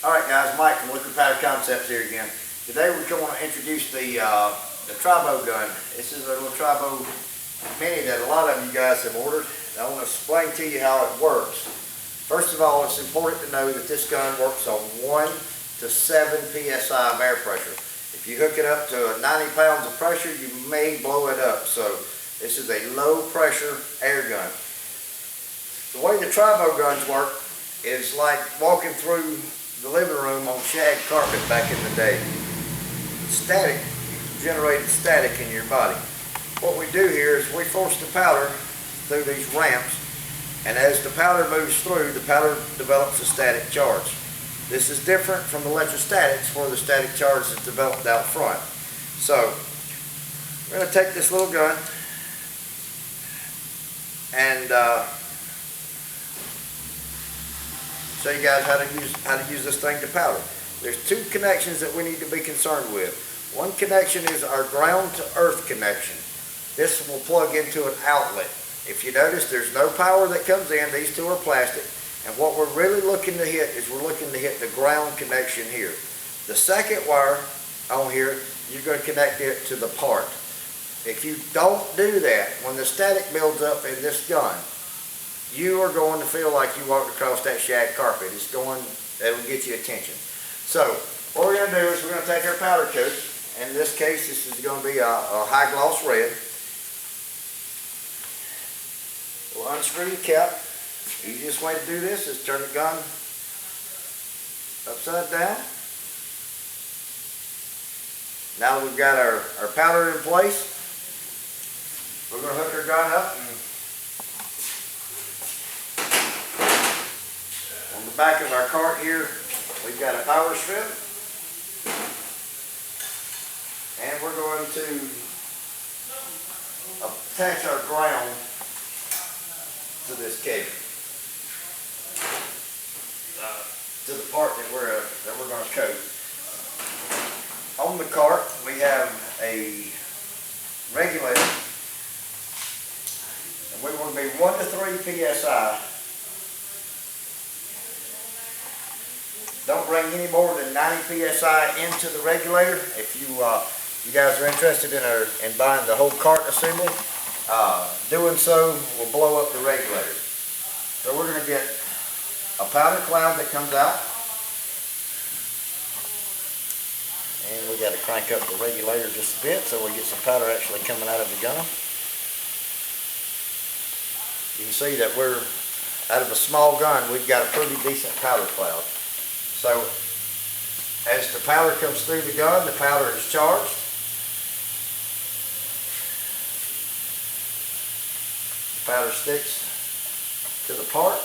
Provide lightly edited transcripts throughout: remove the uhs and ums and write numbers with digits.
Alright guys, Mike from Liquid Powder Concepts here again. Today we're going to introduce the Tribo gun. This is a little Tribo Mini that a lot of you guys have ordered. I want to explain to you how it works. First of all, it's important to know that this gun works on 1 to 7 psi of air pressure. If you hook it up to 90 pounds of pressure, you may blow it up. So this is a low pressure air gun. The way the Tribo guns work is like walking through the living room on shag carpet back in the day. Static, generated static in your body. What we do here is we force the powder through these ramps, and as the powder moves through, the powder develops a static charge. This is different from electrostatics, where the static charge is developed out front. So we're going to take this little gun and show you guys how to use this thing to powder. There's two connections that we need to be concerned with. One connection is our ground to earth connection. This will plug into an outlet. If you notice, there's no power that comes in. These two are plastic. And what we're really looking to hit is we're looking to hit the ground connection here. The second wire on here, you're going to connect it to the part. If you don't do that, when the static builds up in this gun, you are going to feel like you walked across that shag carpet. It'll get you attention. So what we're going to do is we're going to take our powder coat. In this case, this is going to be a high gloss red. We'll unscrew the cap. Easiest way to do this is turn the gun upside down. Now that we've got our powder in place, we're going to hook our gun up. And on the back of our cart here, we've got a power strip. And we're going to attach our ground to this cable, to the part that we're going to coat. On the cart, we have a regulator, and we want to be 1 to 3 psi. Don't bring any more than 90 psi into the regulator. If you guys are interested in buying the whole cart assembly, doing so will blow up the regulator. So we're going to get a powder cloud that comes out, and we got to crank up the regulator just a bit so we get some powder actually coming out of the gun. You can see that we're out of a small gun. We've got a pretty decent powder cloud. So as the powder comes through the gun, the powder is charged. The powder sticks to the part.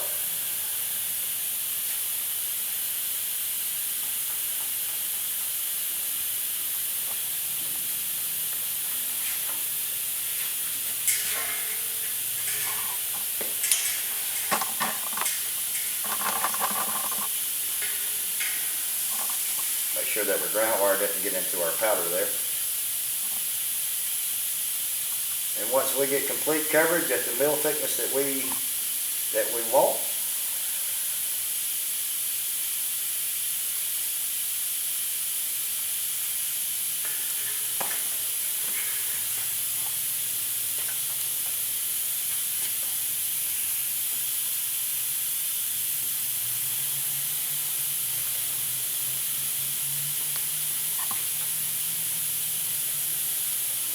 Make sure that our ground wire doesn't get into our powder there. And once we get complete coverage at the mill thickness that we want,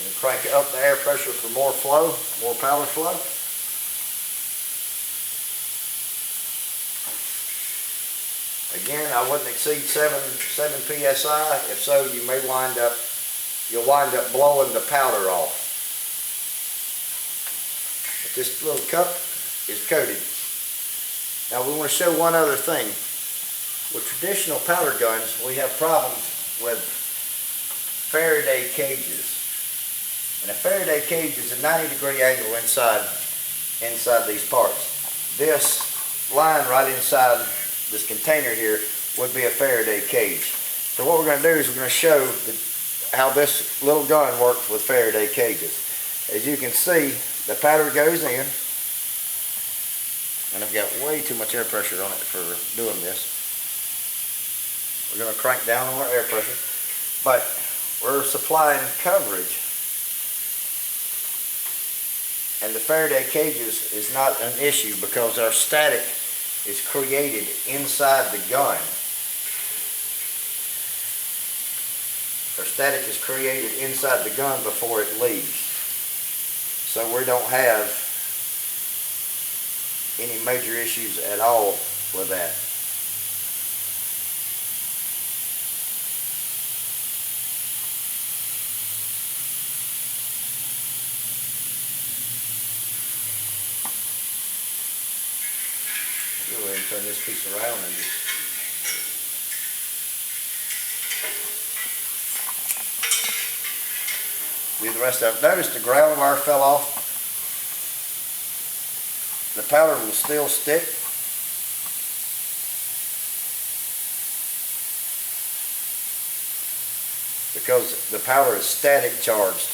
and crank up the air pressure for more flow, more powder flow. Again, I wouldn't exceed 7 psi. If so, you'll wind up blowing the powder off. But this little cup is coated. Now we want to show one other thing. With traditional powder guns, we have problems with Faraday cages. And a Faraday cage is a 90-degree angle inside these parts. This line right inside this container here would be a Faraday cage. So what we're going to do is we're going to show how this little gun works with Faraday cages. As you can see, the powder goes in, and I've got way too much air pressure on it for doing this. We're going to crank down on our air pressure, but we're supplying coverage. And the Faraday cages is not an issue because our static is created inside the gun. Our static is created inside the gun before it leaves. So we don't have any major issues at all with that. Go ahead and turn this piece around and just do the rest of it. Notice the ground wire fell off. The powder will still stick. Because the powder is static charged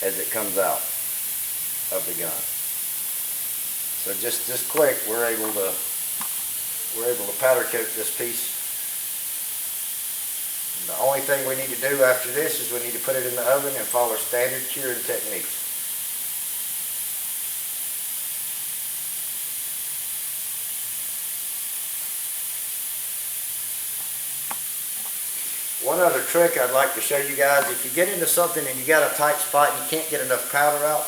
as it comes out of the gun. So just quick, we're able to powder coat this piece. The only thing we need to do after this is we need to put it in the oven and follow standard curing techniques. One other trick I'd like to show you guys, if you get into something and you got a tight spot and you can't get enough powder out,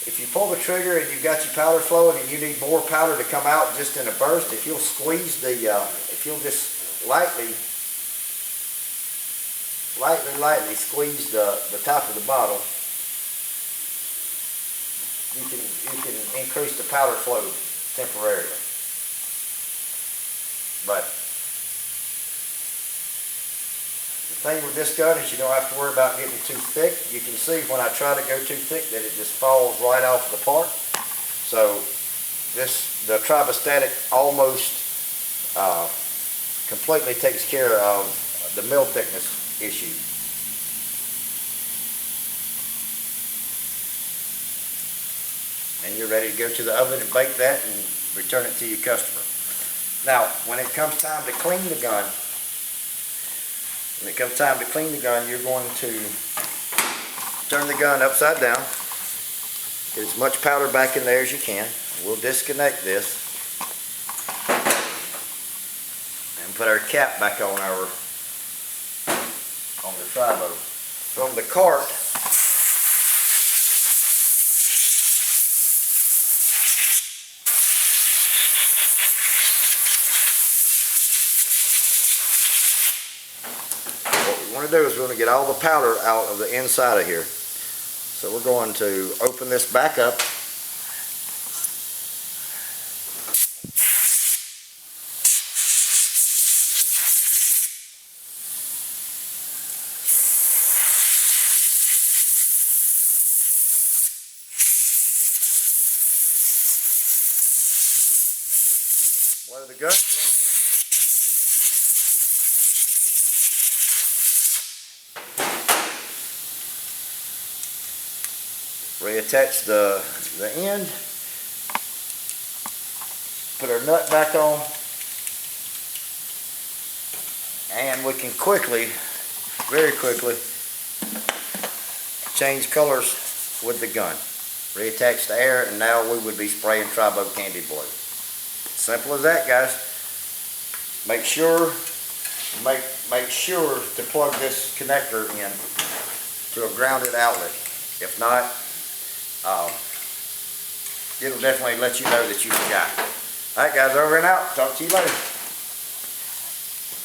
if you pull the trigger and you've got your powder flowing and you need more powder to come out just in a burst, if you'll squeeze the, if you'll just lightly squeeze the top of the bottle, you can increase the powder flow temporarily. But the thing with this gun is you don't have to worry about getting too thick. You can see when I try to go too thick that it just falls right off the part. So the Tribo static almost completely takes care of the mill thickness issue. And you're ready to go to the oven and bake that and return it to your customer. Now, when it comes time to clean the gun, you're going to turn the gun upside down, get as much powder back in there as you can. We'll disconnect this and put our cap back on the Tribo. From the cart, what we want to do is we're going to get all the powder out of the inside of here. So we're going to open this back up. Blow the gun clean. Reattach the end. Put our nut back on. And we can very quickly, change colors with the gun. Reattach the air, and now we would be spraying Tribo Candy Blue. Simple as that, guys. Make sure to plug this connector in to a grounded outlet. If not, it'll definitely let you know that you forgot. Alright guys, over and out. Talk to you later.